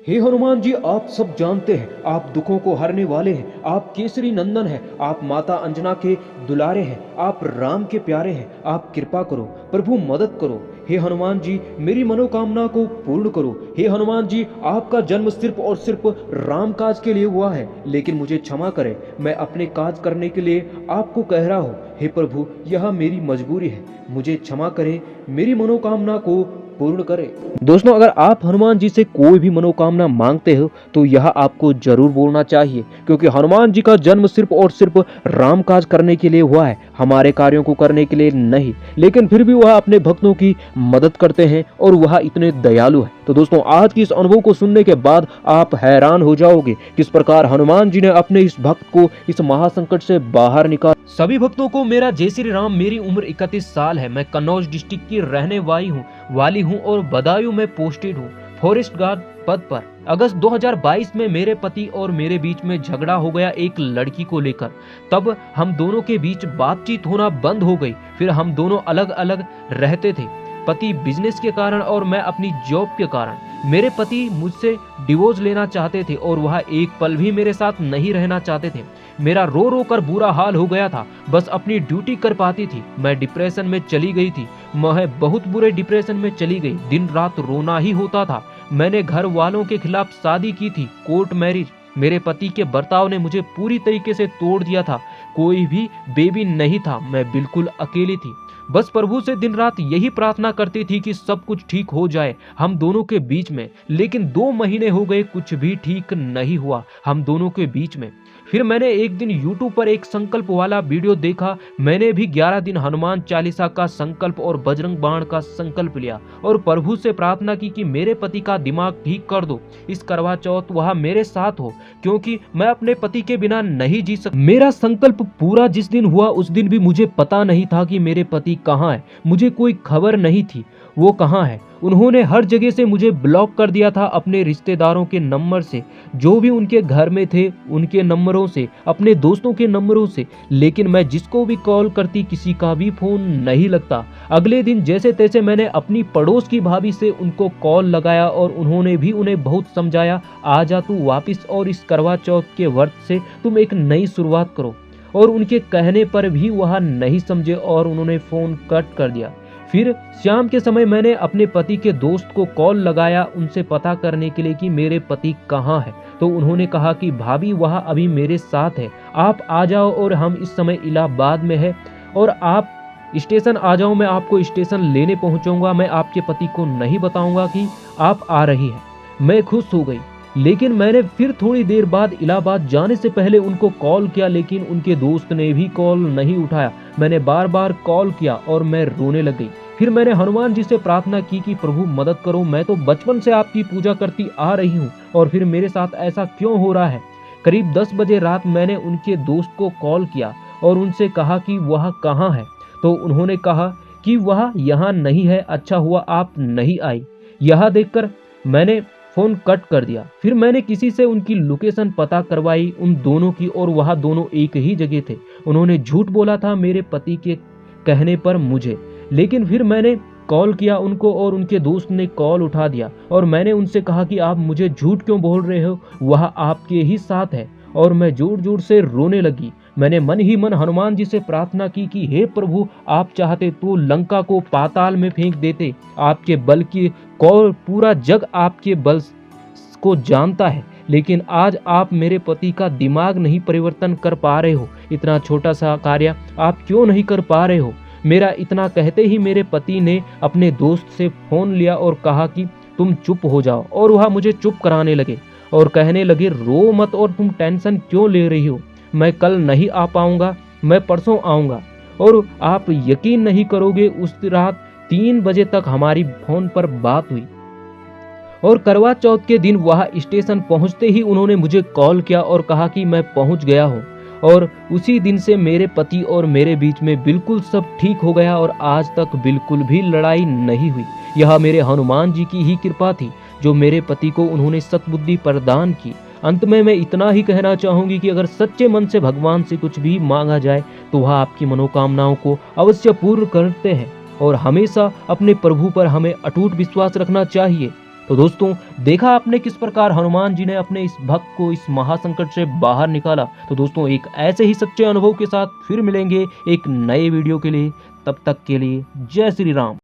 हे हनुमान जी, आप सब जानते हैं, आप दुखों को हरने वाले हैं, आप केसरी नंदन हैं, आप माता अंजना के दुलारे हैं, आप राम के प्यारे हैं। आप कृपा करो प्रभु, मदद करो। हे हनुमान जी, मेरी मनोकामना को पूर्ण करो। हे हनुमान जी, आपका जन्म सिर्फ और सिर्फ राम काज के लिए हुआ है, लेकिन मुझे क्षमा करें, मैं अपने काज करने के लिए आपको कह रहा हूँ। हे प्रभु, यह मेरी मजबूरी है, मुझे क्षमा करें, मेरी मनोकामना को पूर्ण करे। दोस्तों, अगर आप हनुमान जी से कोई भी मनोकामना मांगते हो तो यह आपको जरूर बोलना चाहिए, क्योंकि हनुमान जी का जन्म सिर्फ और सिर्फ राम काज करने के लिए हुआ है, हमारे कार्यों को करने के लिए नहीं। लेकिन फिर भी वह अपने भक्तों की मदद करते हैं और वह इतने दयालु है। तो दोस्तों, आज की इस अनुभव को सुनने के बाद आप हैरान हो जाओगे किस प्रकार हनुमान जी ने अपने इस भक्त को इस महासंकट से बाहर निकाला। सभी भक्तों को मेरा जय श्री राम। मेरी उम्र 31 साल है। मैं कन्नौज डिस्ट्रिक्ट की रहने वाली हूँ और बदायूं में पोस्टेड हूँ, फॉरेस्ट गार्ड पद पर। अगस्त 2022 में मेरे पति और मेरे बीच में झगड़ा हो गया एक लड़की को लेकर। तब हम दोनों के बीच बातचीत होना बंद हो गई। फिर हम दोनों अलग अलग रहते थे, पति बिजनेस के कारण और मैं अपनी जॉब के कारण। मेरे पति मुझसे डिवोर्स लेना चाहते थे और वह एक पल भी मेरे साथ नहीं रहना चाहते थे। मेरा रो रो कर बुरा हाल हो गया था, बस अपनी ड्यूटी कर पाती थी। मैं डिप्रेशन में चली गई थी, मैं बहुत बुरे डिप्रेशन में चली गई। दिन रात रोना ही होता था। मैंने घर वालों के खिलाफ शादी की थी, कोर्ट मैरिज। मेरे पति के बर्ताव ने मुझे पूरी तरीके से तोड़ दिया था। कोई भी बेबी नहीं था, मैं बिल्कुल अकेली थी। बस प्रभु से दिन रात यही प्रार्थना करती थी कि सब कुछ ठीक हो जाए हम दोनों के बीच में। लेकिन 2 महीने हो गए, कुछ भी ठीक नहीं हुआ हम दोनों के बीच में। फिर मैंने एक दिन YouTube पर एक संकल्प वाला वीडियो देखा। मैंने भी 11 दिन हनुमान चालीसा का संकल्प और बजरंग बाण का संकल्प लिया और प्रभु से प्रार्थना की कि मेरे पति का दिमाग ठीक कर दो, इस करवा चौथ वह मेरे साथ हो, क्योंकि मैं अपने पति के बिना नहीं जी सकता। मेरा संकल्प पूरा जिस दिन हुआ उस दिन भी मुझे पता नहीं था कि मेरे पति कहाँ है। मुझे कोई खबर नहीं थी वो कहाँ है। उन्होंने हर जगह से मुझे ब्लॉक कर दिया था, अपने रिश्तेदारों के नंबर से, जो भी उनके घर में थे उनके नंबरों से, अपने दोस्तों के नंबरों से। लेकिन मैं जिसको भी कॉल करती किसी का भी फोन नहीं लगता। अगले दिन जैसे तैसे मैंने अपनी पड़ोस की भाभी से उनको कॉल लगाया और उन्होंने भी उन्हें बहुत समझाया, आ जा तू वापिस और इस करवा चौथ के व्रत से तुम एक नई शुरुआत करो। और उनके कहने पर भी वह नहीं समझे और उन्होंने फोन कट कर दिया। फिर शाम के समय मैंने अपने पति के दोस्त को कॉल लगाया उनसे पता करने के लिए कि मेरे पति कहाँ है। तो उन्होंने कहा कि भाभी वह अभी मेरे साथ है, आप आ जाओ और हम इस समय इलाहाबाद में है और आप स्टेशन आ जाओ, मैं आपको स्टेशन लेने पहुंचाऊंगा। मैं आपके पति को नहीं बताऊंगा कि आप आ रही हैं। मैं खुश हो गई। लेकिन मैंने फिर थोड़ी देर बाद इलाहाबाद जाने से पहले उनको कॉल किया, लेकिन उनके दोस्त ने भी कॉल नहीं उठाया। मैंने बार बार कॉल किया और मैं रोने लग गई। फिर मैंने हनुमान जी से प्रार्थना की कि प्रभु मदद करो, मैं तो बचपन से आपकी पूजा करती आ रही हूँ और फिर मेरे साथ ऐसा क्यों हो रहा है। करीब 10 बजे रात मैंने उनके दोस्त को कॉल किया और उनसे कहा कि वह कहाँ है। तो उन्होंने कहा कि वह यहाँ नहीं है, अच्छा हुआ आप नहीं आई। यह देखकर मैंने फोन कट कर दिया। फिर मैंने किसी से उनकी लोकेशन पता करवाई उन दोनों की, और वह दोनों एक ही जगह थे। उन्होंने झूठ बोला था मेरे पति के कहने पर मुझे। लेकिन फिर मैंने कॉल किया उनको और उनके दोस्त ने कॉल उठा दिया और मैंने उनसे कहा कि आप मुझे झूठ क्यों बोल रहे हो, वह आपके ही साथ है। और मैं जोर जोर से रोने लगी। मैंने मन ही मन हनुमान जी से प्रार्थना की कि हे प्रभु, आप चाहते तो लंका को पाताल में फेंक देते। आपके बल की पूरा जग आपके बल को जानता है, लेकिन आज आप मेरे पति का दिमाग नहीं परिवर्तन कर पा रहे हो। इतना छोटा सा कार्य आप क्यों नहीं कर पा रहे हो। मेरा इतना कहते ही मेरे पति ने अपने दोस्त से फोन लिया और कहा कि तुम चुप हो जाओ, और वह मुझे चुप कराने लगे और कहने लगे रो मत और तुम टेंशन क्यों ले रही हो, मैं कल नहीं आ पाऊंगा, मैं परसों आऊंगा। और आप यकीन नहीं करोगे, उस रात 3 बजे तक हमारी फोन पर बात हुई और करवा चौथ के दिन वह स्टेशन पहुंचते ही उन्होंने मुझे कॉल किया और कहा कि मैं पहुंच गया हूं। और उसी दिन से मेरे पति और मेरे बीच में बिल्कुल सब ठीक हो गया और आज तक बिल्कुल भी लड़ाई नहीं हुई। यह मेरे हनुमान जी की ही कृपा थी जो मेरे पति को उन्होंने सद्बुद्धि प्रदान की। अंत में मैं इतना ही कहना चाहूंगी कि अगर सच्चे मन से भगवान से कुछ भी मांगा जाए तो वह आपकी मनोकामनाओं को अवश्य पूर्ण करते हैं। और हमेशा अपने प्रभु पर हमें अटूट विश्वास रखना चाहिए। तो दोस्तों, देखा आपने किस प्रकार हनुमान जी ने अपने इस भक्त को इस महासंकट से बाहर निकाला। तो दोस्तों, एक ऐसे ही सच्चे अनुभव के साथ फिर मिलेंगे एक नए वीडियो के लिए। तब तक के लिए जय श्री राम।